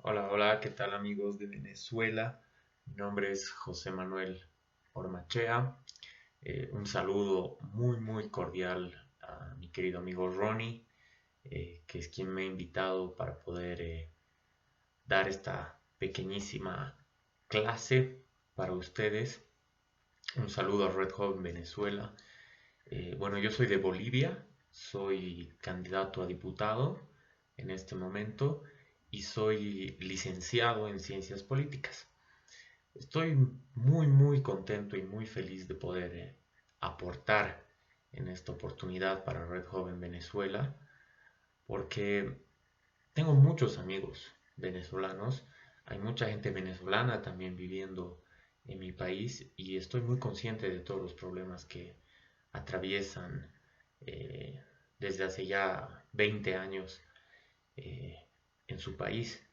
Hola, hola, ¿qué tal amigos de Venezuela? Mi nombre es José Manuel Ormachea. Un saludo muy cordial a mi querido amigo Ronnie, que es quien me ha invitado para poder dar esta pequeñísima clase para ustedes. Un saludo a Red Hot Venezuela. Bueno, yo soy de Bolivia, soy candidato a diputado en este momento y soy licenciado en ciencias políticas. Estoy muy contento y muy feliz de poder aportar en esta oportunidad para Red Joven Venezuela, porque tengo muchos amigos venezolanos, hay mucha gente venezolana también viviendo en mi país y estoy muy consciente de todos los problemas que atraviesan eh, desde hace ya 20 años eh, en su país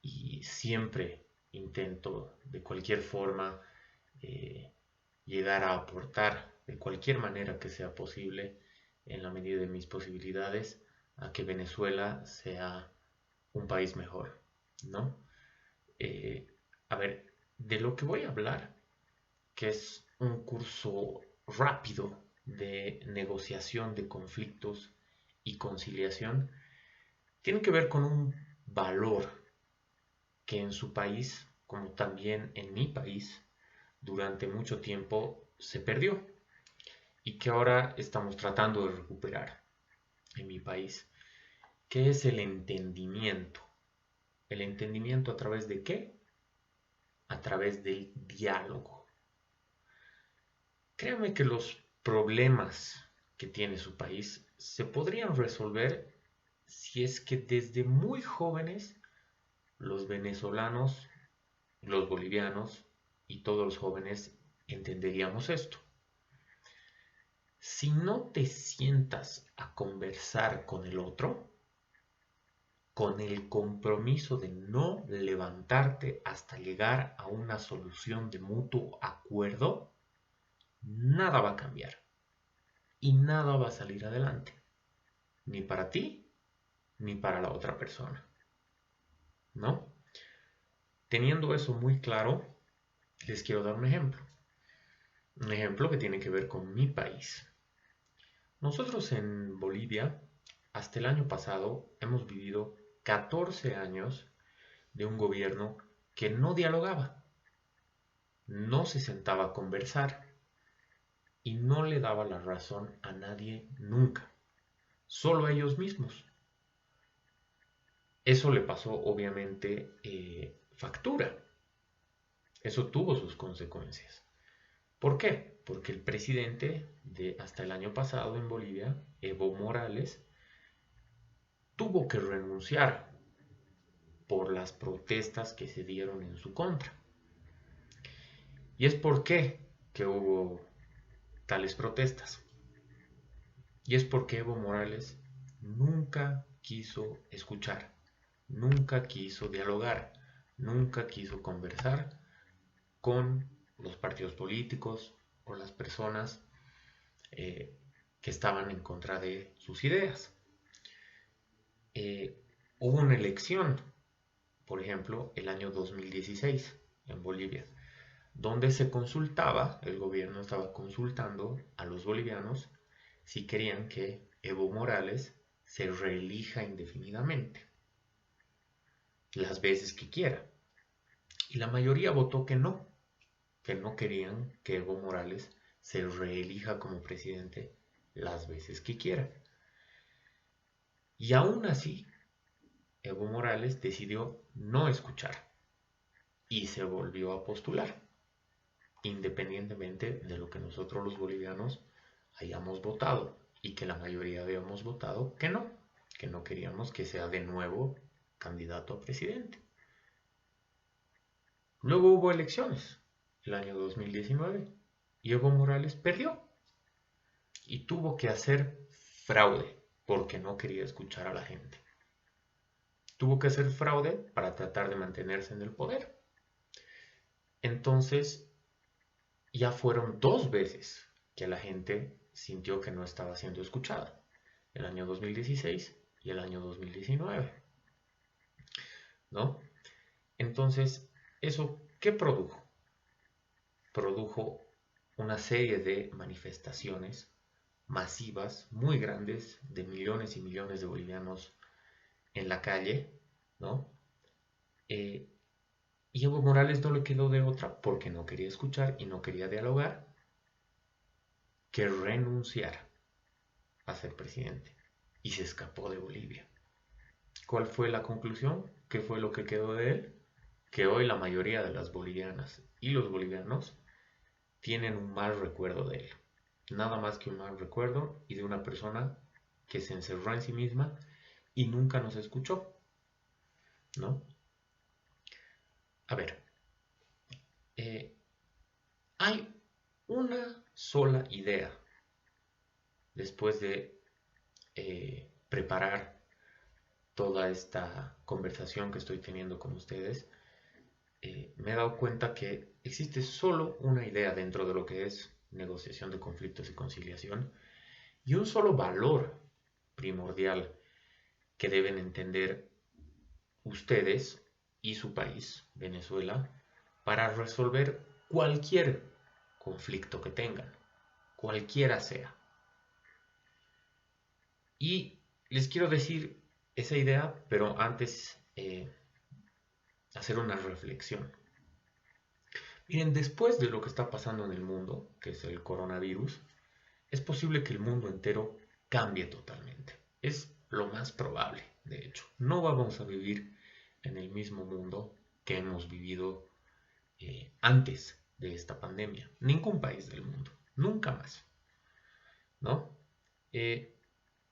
y siempre intento de cualquier forma eh, llegar a aportar de cualquier manera que sea posible en la medida de mis posibilidades a que Venezuela sea un país mejor, ¿no? Eh, a ver, de lo que voy a hablar, que es un curso rápido de negociación de conflictos y conciliación, tiene que ver con un valor que en su país, como también en mi país, durante mucho tiempo se perdió y que ahora estamos tratando de recuperar en mi país, que es el entendimiento. ¿El entendimiento a través de qué? A través del diálogo. Créanme que los problemas que tiene su país se podrían resolver si es que desde muy jóvenes los venezolanos, los bolivianos y todos los jóvenes entenderíamos esto. Si no te sientas a conversar con el otro, con el compromiso de no levantarte hasta llegar a una solución de mutuo acuerdo, nada va a cambiar y nada va a salir adelante, ni para ti ni para la otra persona, ¿no? Teniendo eso muy claro, les quiero dar un ejemplo que tiene que ver con mi país. Nosotros en Bolivia, hasta el año pasado, hemos vivido 14 años de un gobierno que no dialogaba, no se sentaba a conversar y no le daba la razón a nadie nunca, solo a ellos mismos. Eso le pasó obviamente factura, eso tuvo sus consecuencias. ¿Por qué? Porque el presidente de hasta el año pasado en Bolivia, Evo Morales, tuvo que renunciar por las protestas que se dieron en su contra. ¿Y es por qué que hubo tales protestas? Y es porque Evo Morales nunca quiso escuchar, nunca quiso dialogar, nunca quiso conversar con los partidos políticos o las personas eh, que estaban en contra de sus ideas. Hubo una elección, por ejemplo, el año 2016 en Bolivia, donde se consultaba, el gobierno estaba consultando a los bolivianos si querían que Evo Morales se reelija indefinidamente, las veces que quiera. Y la mayoría votó que no querían que Evo Morales se reelija como presidente las veces que quiera. Y aún así, Evo Morales decidió no escuchar y se volvió a postular, independientemente de lo que nosotros los bolivianos hayamos votado y que la mayoría habíamos votado que no queríamos que sea de nuevo candidato a presidente. Luego hubo elecciones, el año 2019, y Evo Morales perdió y tuvo que hacer fraude porque no quería escuchar a la gente. Tuvo que hacer fraude para tratar de mantenerse en el poder. Entonces, ya fueron dos veces que la gente sintió que no estaba siendo escuchada, el año 2016 y el año 2019, ¿no? entonces, ¿eso qué produjo? Produjo una serie de manifestaciones masivas, muy grandes, de millones y millones de bolivianos en la calle, ¿no? Eh, y Evo Morales no le quedó de otra, porque no quería escuchar y no quería dialogar, que renunciar a ser presidente. Y se escapó de Bolivia. ¿Cuál fue la conclusión? ¿Qué fue lo que quedó de él? Que hoy la mayoría de las bolivianas y los bolivianos tienen un mal recuerdo de él. Nada más que un mal recuerdo y de una persona que se encerró en sí misma y nunca nos escuchó, ¿no? A ver, hay una sola idea después de preparar toda esta conversación que estoy teniendo con ustedes. Me he dado cuenta que existe solo una idea dentro de lo que es negociación de conflictos y conciliación y un solo valor primordial que deben entender ustedes y su país, Venezuela, para resolver cualquier conflicto que tengan, cualquiera sea. Y les quiero decir esa idea, pero antes hacer una reflexión. Miren, después de lo que está pasando en el mundo, que es el coronavirus, es posible que el mundo entero cambie totalmente. Es lo más probable, de hecho. No vamos a vivir en el mismo mundo que hemos vivido antes de esta pandemia. Ningún país del mundo. Nunca más. ¿No?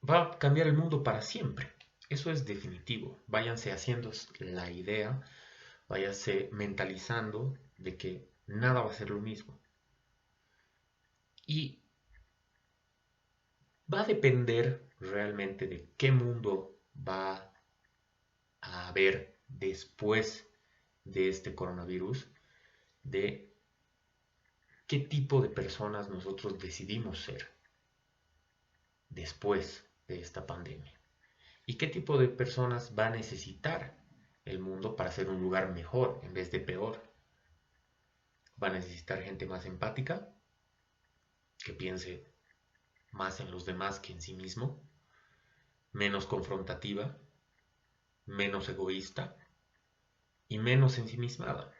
Va a cambiar el mundo para siempre. Eso es definitivo. Váyanse haciendo la idea, váyanse mentalizando de que nada va a ser lo mismo. Y va a depender realmente de qué mundo va a haber después de este coronavirus, de qué tipo de personas nosotros decidimos ser después de esta pandemia y qué tipo de personas va a necesitar el mundo para ser un lugar mejor en vez de peor. Va a necesitar gente más empática, que piense más en los demás que en sí mismo, menos confrontativa, menos egoísta y menos ensimismada,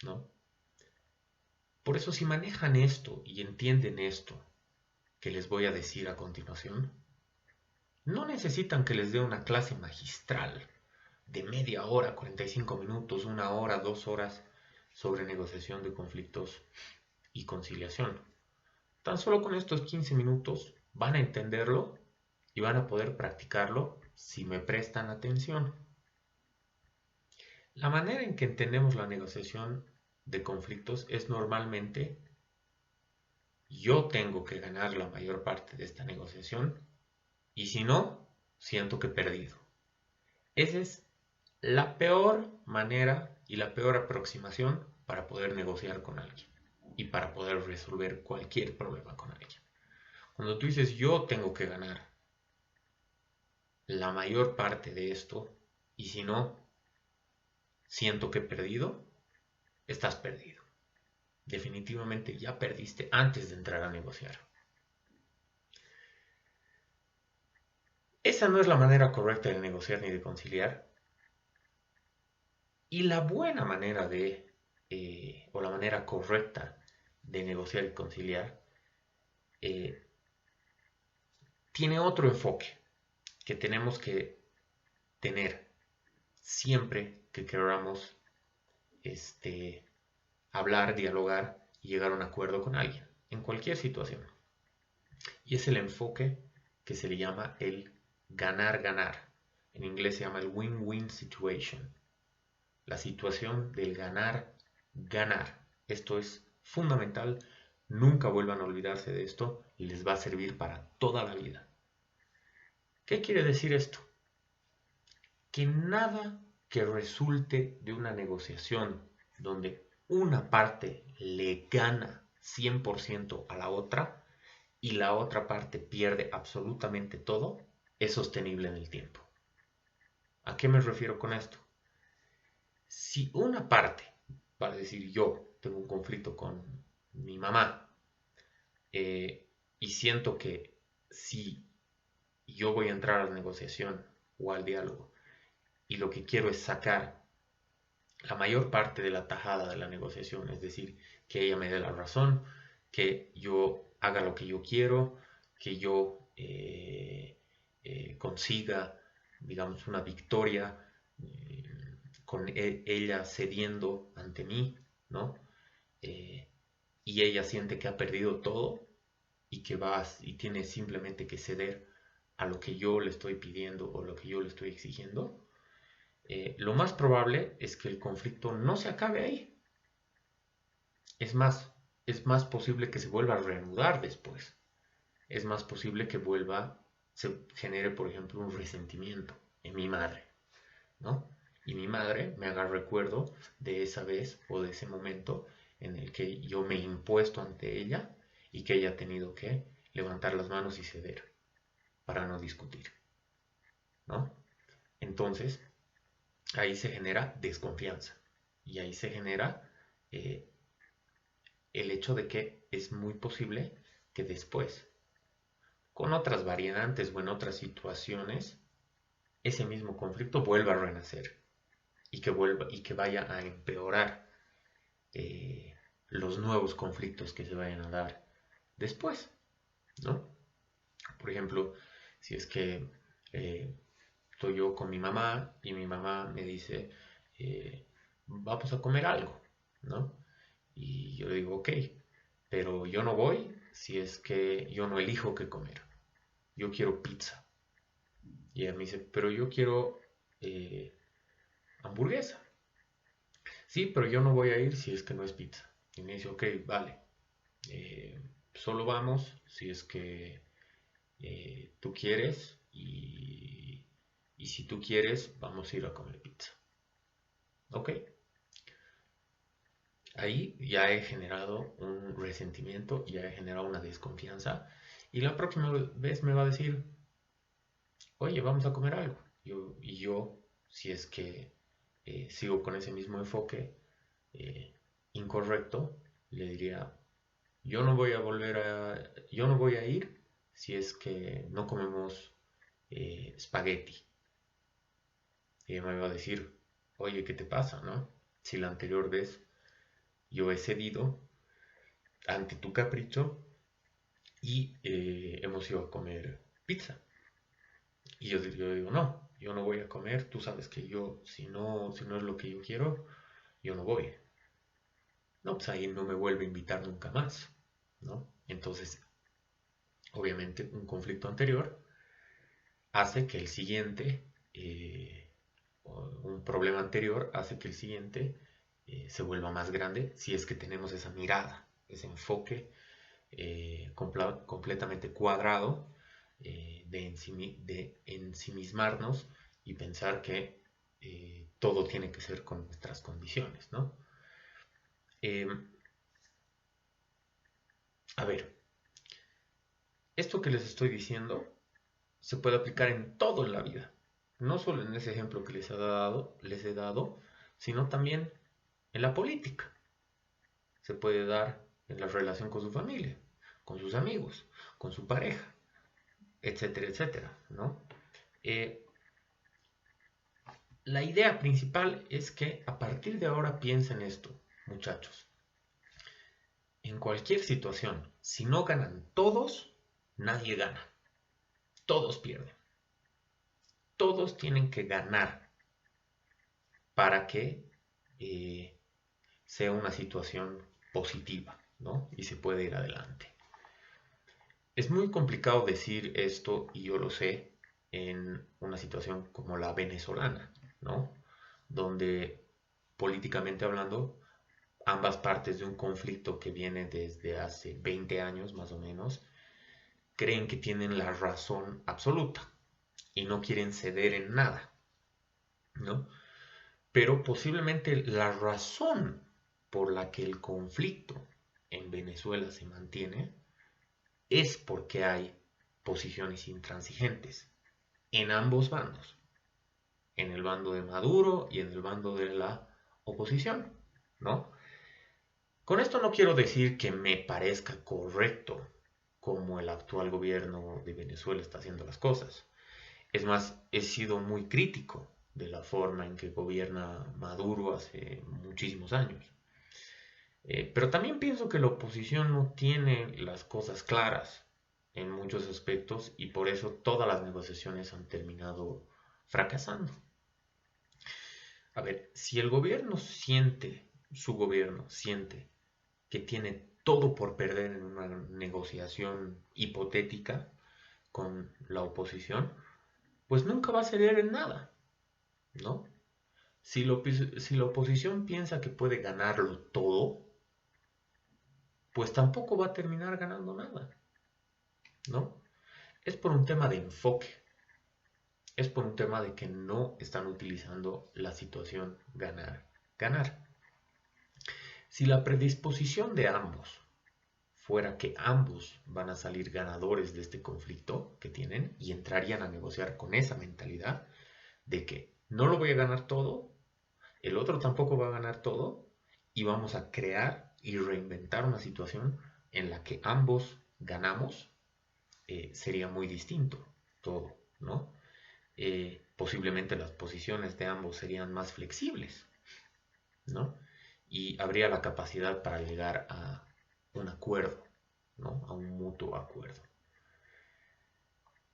¿no? Por eso, si manejan esto y entienden esto que les voy a decir a continuación, no necesitan que les dé una clase magistral de media hora, 45 minutos, 1 hora, 2 horas sobre negociación de conflictos y conciliación. Tan solo con estos 15 minutos van a entenderlo y van a poder practicarlo si me prestan atención. La manera en que entendemos la negociación de conflictos es normalmente: yo tengo que ganar la mayor parte de esta negociación y si no, siento que he perdido. Esa es la peor manera y la peor aproximación para poder negociar con alguien y para poder resolver cualquier problema con alguien. Cuando tú dices yo tengo que ganar la mayor parte de esto y si no, siento que he perdido, estás perdido. Definitivamente ya perdiste antes de entrar a negociar. Esa no es la manera correcta de negociar ni de conciliar. Y la buena manera o la manera correcta de negociar y conciliar eh, tiene otro enfoque que tenemos que tener siempre que queramos hablar, dialogar y llegar a un acuerdo con alguien, en cualquier situación. Y es el enfoque que se le llama el ganar-ganar. En inglés se llama el win-win situation. La situación del ganar-ganar. Esto es fundamental. Nunca vuelvan a olvidarse de esto y les va a servir para toda la vida. ¿Qué quiere decir esto? Que nada que resulte de una negociación donde una parte le gana 100% a la otra y la otra parte pierde absolutamente todo, es sostenible en el tiempo. ¿A qué me refiero con esto? Si una parte, para decir yo, tengo un conflicto con mi mamá, eh, y siento que si yo voy a entrar a la negociación o al diálogo y lo que quiero es sacar la mayor parte de la tajada de la negociación, es decir, que ella me dé la razón, que yo haga lo que yo quiero, que yo consiga, digamos, una victoria eh, con ella cediendo ante mí, ¿no? Eh, y ella siente que ha perdido todo y que va y tiene simplemente que ceder a lo que yo le estoy pidiendo o lo que yo le estoy exigiendo, lo más probable es que el conflicto no se acabe ahí. Es más, es más posible que se vuelva a reanudar después. Es más posible que se genere, por ejemplo, un resentimiento en mi madre, ¿no? Y mi madre me haga recuerdo de esa vez o de ese momento en el que yo me he impuesto ante ella y que ella ha tenido que levantar las manos y ceder para no discutir, ¿no? Entonces, ahí se genera desconfianza y ahí se genera eh, el hecho de que es muy posible que después, con otras variantes o en otras situaciones, ese mismo conflicto vuelva a renacer y que vaya a empeorar los nuevos conflictos que se vayan a dar después, ¿no? Por ejemplo, si es que eh, estoy yo con mi mamá y mi mamá me dice, vamos a comer algo, ¿no? Y yo digo, ok, pero yo no voy si es que yo no elijo qué comer. Yo quiero pizza. Y ella me dice, pero yo quiero eh, hamburguesa. Sí, pero yo no voy a ir si es que no es pizza. Y me dice, ok, vale. Solo vamos si es que tú quieres y si tú quieres, vamos a ir a comer pizza. Ok. Ahí ya he generado un resentimiento, ya he generado una desconfianza y la próxima vez me va a decir, oye, vamos a comer algo. Y yo, si es que sigo con ese mismo enfoque eh, incorrecto, le diría, yo no voy a ir si es que no comemos espagueti. Y ella me va a decir, oye, ¿qué te pasa, no? Si la anterior vez yo he cedido ante tu capricho y hemos ido a comer pizza. Y yo digo, no, yo no voy a comer, tú sabes que yo, si no es lo que yo quiero, yo no voy. No, pues ahí no me vuelve a invitar nunca más, ¿no? Entonces, obviamente, un conflicto anterior hace que el siguiente, un problema anterior hace que el siguiente se vuelva más grande si es que tenemos esa mirada, ese enfoque completamente cuadrado de ensimismarnos y pensar que todo tiene que ser con nuestras condiciones, ¿no? Eh, a ver, esto que les estoy diciendo se puede aplicar en todo en la vida, no solo en ese ejemplo que les he dado, sino también en la política. Se puede dar en la relación con su familia, con sus amigos, con su pareja, etcétera, etcétera, ¿no? Eh, la idea principal es que a partir de ahora piensen esto, muchachos. En cualquier situación, si no ganan todos, nadie gana. Todos pierden. Todos tienen que ganar para que eh, sea una situación positiva, ¿no? Y se puede ir adelante. Es muy complicado decir esto, y yo lo sé, en una situación como la venezolana, ¿no? Donde políticamente hablando, ambas partes de un conflicto que viene desde hace 20 años más o menos, creen que tienen la razón absoluta y no quieren ceder en nada, ¿no? Pero posiblemente la razón por la que el conflicto en Venezuela se mantiene es porque hay posiciones intransigentes en ambos bandos, en el bando de Maduro y en el bando de la oposición, ¿no? Con esto no quiero decir que me parezca correcto como el actual gobierno de Venezuela está haciendo las cosas. Es más, he sido muy crítico de la forma en que gobierna Maduro hace muchísimos años. Pero también pienso que la oposición no tiene las cosas claras en muchos aspectos y por eso todas las negociaciones han terminado fracasando. A ver, si el gobierno siente, su gobierno siente que tiene todo por perder en una negociación hipotética con la oposición, pues nunca va a ceder en nada, ¿no? Si la oposición piensa que puede ganarlo todo, pues tampoco va a terminar ganando nada, ¿no? Es por un tema de enfoque, es por un tema de que no están utilizando la situación ganar, ganar. Si la predisposición de ambos fuera que ambos van a salir ganadores de este conflicto que tienen y entrarían a negociar con esa mentalidad de que no lo voy a ganar todo, el otro tampoco va a ganar todo y vamos a crear y reinventar una situación en la que ambos ganamos, sería muy distinto todo, ¿no? Posiblemente las posiciones de ambos serían más flexibles, ¿no? Y habría la capacidad para llegar a un acuerdo, ¿no? A un mutuo acuerdo.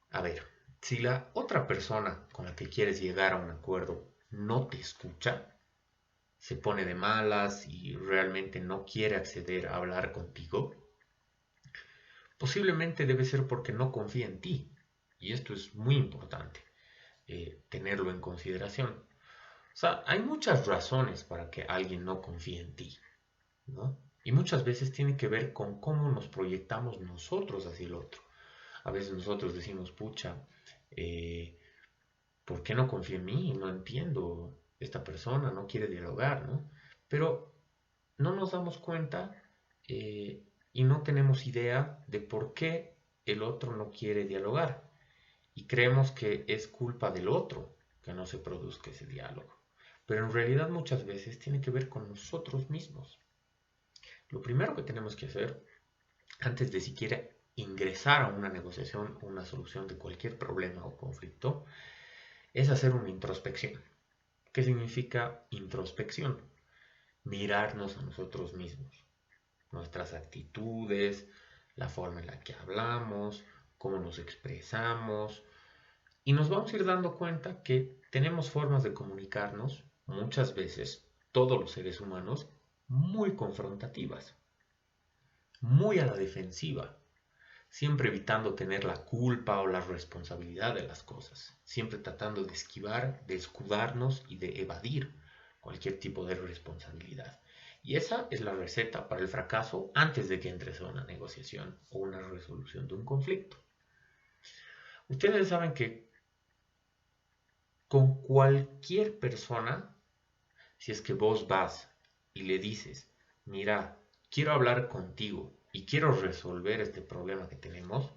A ver, si la otra persona con la que quieres llegar a un acuerdo no te escucha, se pone de malas y realmente no quiere acceder a hablar contigo, posiblemente debe ser porque no confía en ti. Y esto es muy importante, tenerlo en consideración. O sea, hay muchas razones para que alguien no confíe en ti, ¿no? Y muchas veces tiene que ver con cómo nos proyectamos nosotros hacia el otro. A veces nosotros decimos, pucha, eh, ¿por qué no confía en mí? No entiendo, esta persona no quiere dialogar, ¿no? Pero no nos damos cuenta eh, y no tenemos idea de por qué el otro no quiere dialogar. Y creemos que es culpa del otro que no se produzca ese diálogo. Pero en realidad muchas veces tiene que ver con nosotros mismos. Lo primero que tenemos que hacer, antes de siquiera ingresar a una negociación o una solución de cualquier problema o conflicto, es hacer una introspección. ¿Qué significa introspección? Mirarnos a nosotros mismos, nuestras actitudes, la forma en la que hablamos, cómo nos expresamos, y nos vamos a ir dando cuenta que tenemos formas de comunicarnos, muchas veces, todos los seres humanos, muy confrontativas, muy a la defensiva, siempre evitando tener la culpa o la responsabilidad de las cosas, siempre tratando de esquivar, de escudarnos y de evadir cualquier tipo de responsabilidad. Y esa es la receta para el fracaso antes de que entres a una negociación o una resolución de un conflicto. Ustedes saben que con cualquier persona, si es que vos vas y le dices, mira, quiero hablar contigo y quiero resolver este problema que tenemos,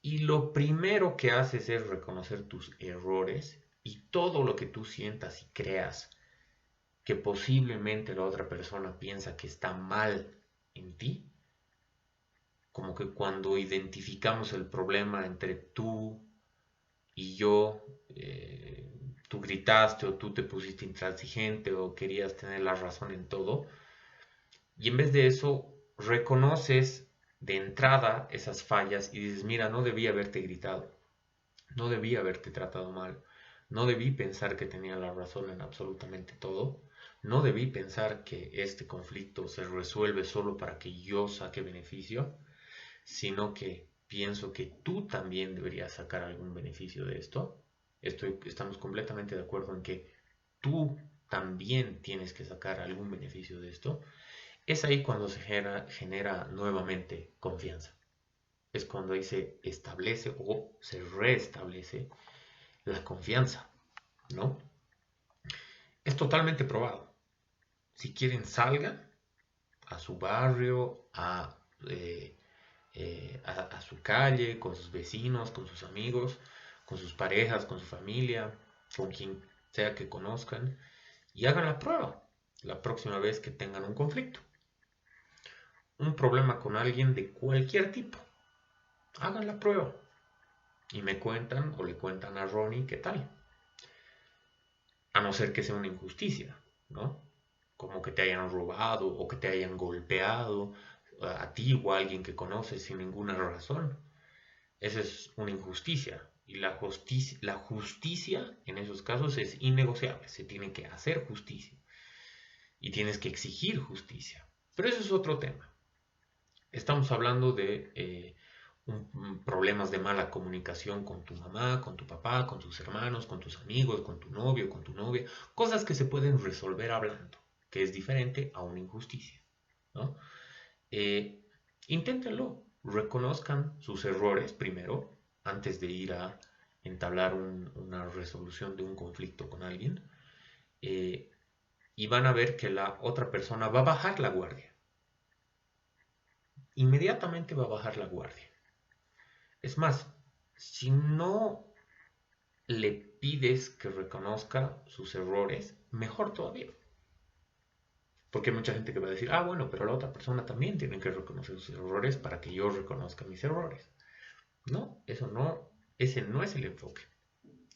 y lo primero que haces es reconocer tus errores y todo lo que tú sientas y creas que posiblemente la otra persona piensa que está mal en ti, como que cuando identificamos el problema entre tú y yo, tú gritaste o tú te pusiste intransigente o querías tener la razón en todo, y en vez de eso reconoces de entrada esas fallas y dices, mira, no debí haberte gritado, no debí haberte tratado mal, no debí pensar que tenía la razón en absolutamente todo, no debí pensar que este conflicto se resuelve solo para que yo saque beneficio, sino que pienso que tú también deberías sacar algún beneficio de esto. Estamos completamente de acuerdo en que tú también tienes que sacar algún beneficio de esto. Es ahí cuando se genera nuevamente confianza. Es cuando ahí se establece o se reestablece la confianza, ¿no? Es totalmente probado. Si quieren, salgan a su barrio, a su calle, con sus vecinos, con sus amigos, con sus parejas, con su familia, con quien sea que conozcan, y hagan la prueba la próxima vez que tengan un conflicto, un problema con alguien de cualquier tipo. Hagan la prueba y me cuentan o le cuentan a Ronnie qué tal. A no ser que sea una injusticia, ¿no? Como que te hayan robado o que te hayan golpeado a ti o a alguien que conoces sin ninguna razón. Esa es una injusticia. Y la justicia en esos casos es innegociable. Se tiene que hacer justicia. Y tienes que exigir justicia. Pero eso es otro tema. Estamos hablando de problemas de mala comunicación con tu mamá, con tu papá, con tus hermanos, con tus amigos, con tu novio, con tu novia. Cosas que se pueden resolver hablando, que es diferente a una injusticia, ¿no? Eh, inténtenlo, reconozcan sus errores primero, antes de ir a entablar una resolución de un conflicto con alguien, eh, y van a ver que la otra persona va a bajar la guardia. Inmediatamente va a bajar la guardia. Es más, si no le pides que reconozca sus errores, mejor todavía. Porque hay mucha gente que va a decir, ah, bueno, pero la otra persona también tiene que reconocer sus errores para que yo reconozca mis errores. No, eso no, ese no es el enfoque.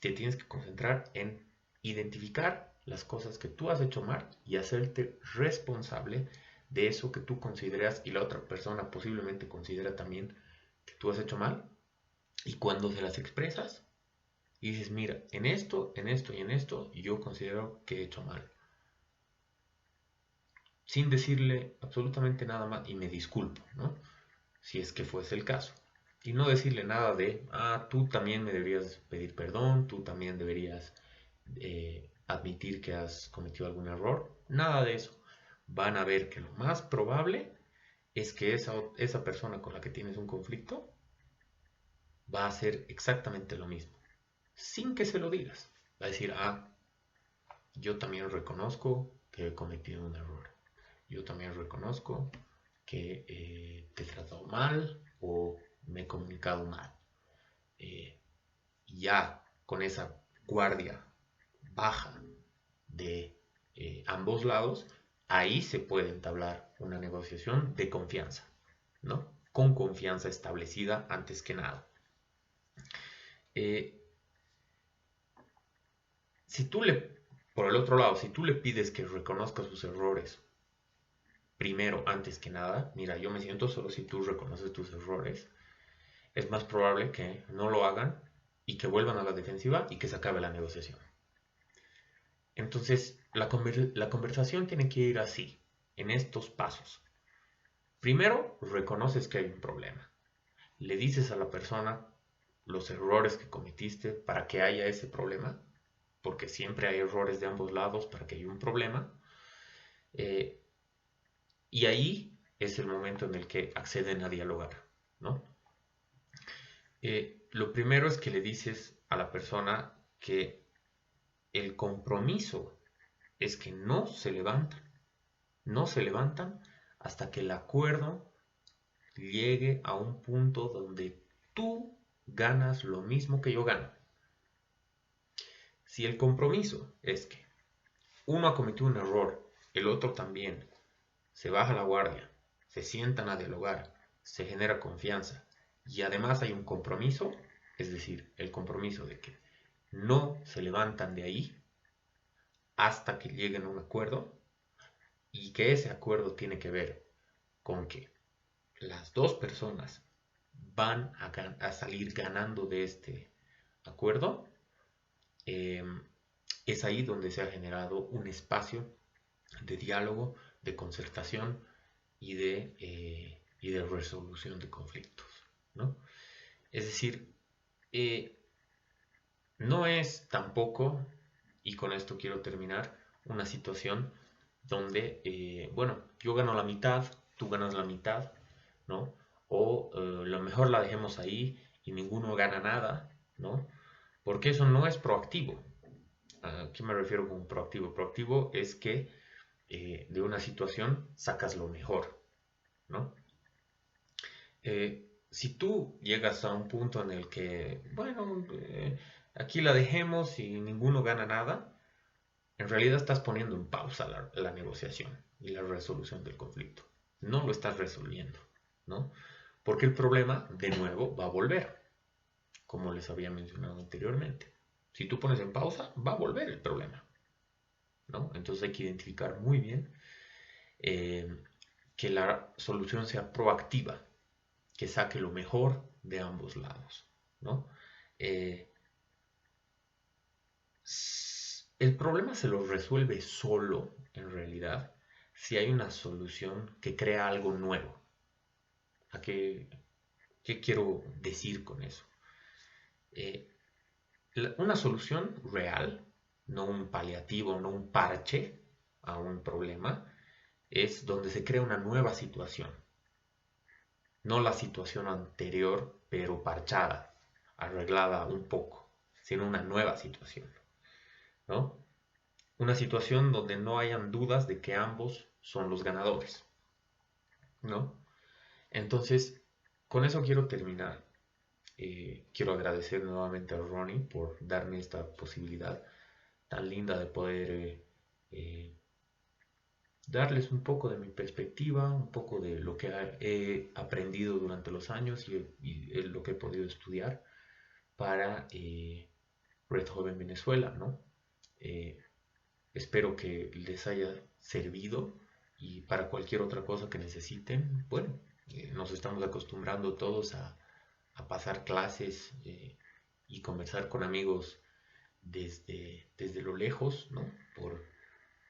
Te tienes que concentrar en identificar las cosas que tú has hecho mal y hacerte responsable de eso que tú consideras y la otra persona posiblemente considera también que tú has hecho mal. Y cuando se las expresas y dices, mira, en esto, en esto y en esto, yo considero que he hecho mal. Sin decirle absolutamente nada más y me disculpo, ¿no? Si es que fuese el caso. Y no decirle nada de, ah, tú también me deberías pedir perdón, tú también deberías admitir que has cometido algún error. Nada de eso. Van a ver que lo más probable es que esa persona con la que tienes un conflicto va a hacer exactamente lo mismo, sin que se lo digas. Va a decir, ah, yo también reconozco que he cometido un error. Yo también reconozco que te he tratado mal o me he comunicado mal. Ya con esa guardia baja de ambos lados, ahí se puede entablar una negociación de confianza, ¿no? Con confianza establecida antes que nada. Eh, si tú por el otro lado, si tú le pides que reconozca sus errores, primero, antes que nada, mira, yo me siento solo si tú reconoces tus errores, es más probable que no lo hagan y que vuelvan a la defensiva y que se acabe la negociación. Entonces, la conversación tiene que ir así, en estos pasos. Primero, reconoces que hay un problema. Le dices a la persona los errores que cometiste para que haya ese problema, porque siempre hay errores de ambos lados para que haya un problema. Y ahí es el momento en el que acceden a dialogar, ¿no? Lo primero es que le dices a la persona que el compromiso es que no se levantan hasta que el acuerdo llegue a un punto donde tú ganas lo mismo que yo gano. Si el compromiso es que uno ha cometido un error, el otro también, se baja la guardia, se sientan a dialogar, se genera confianza y además hay un compromiso, es decir, el compromiso de que no se levantan de ahí hasta que lleguen a un acuerdo y que ese acuerdo tiene que ver con que las dos personas van a salir ganando de este acuerdo, eh, es ahí donde se ha generado un espacio de diálogo, de concertación y de resolución de conflictos, ¿no? Es decir, no es tampoco, y con esto quiero terminar, una situación donde, bueno, yo gano la mitad, tú ganas la mitad, ¿no? O lo mejor la dejemos ahí y ninguno gana nada, ¿no? Porque eso no es proactivo. ¿A qué me refiero con proactivo? Proactivo es que de una situación sacas lo mejor, ¿no? Si tú llegas a un punto en el que, bueno, aquí la dejemos y ninguno gana nada, en realidad estás poniendo en pausa la negociación y la resolución del conflicto. No lo estás resolviendo, ¿no? Porque el problema, de nuevo, va a volver, como les había mencionado anteriormente. Si tú pones en pausa, va a volver el problema, ¿no? Entonces hay que identificar muy bien eh, que la solución sea proactiva, que saque lo mejor de ambos lados, ¿no? Eh, el problema se lo resuelve solo, en realidad, si hay una solución que crea algo nuevo. ¿A qué quiero decir con eso? Eh, una solución real, no un paliativo, no un parche a un problema, es donde se crea una nueva situación, no la situación anterior, pero parchada, arreglada un poco, sino una nueva situación, ¿no? Una situación donde no hayan dudas de que ambos son los ganadores, ¿no? Entonces, con eso quiero terminar. Quiero agradecer nuevamente a Ronnie por darme esta posibilidad tan linda de poder darles un poco de mi perspectiva, un poco de lo que he aprendido durante los años y lo que he podido estudiar para Red Joven Venezuela, ¿no? Eh, Espero que les haya servido y para cualquier otra cosa que necesiten, bueno, nos estamos acostumbrando todos a pasar clases y conversar con amigos desde lo lejos, ¿no?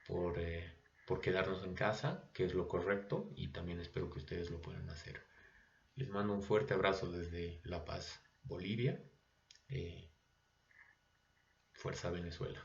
Por, eh, por quedarnos en casa, que es lo correcto, y también espero que ustedes lo puedan hacer. Les mando un fuerte abrazo desde La Paz, Bolivia. Eh, Fuerza Venezuela.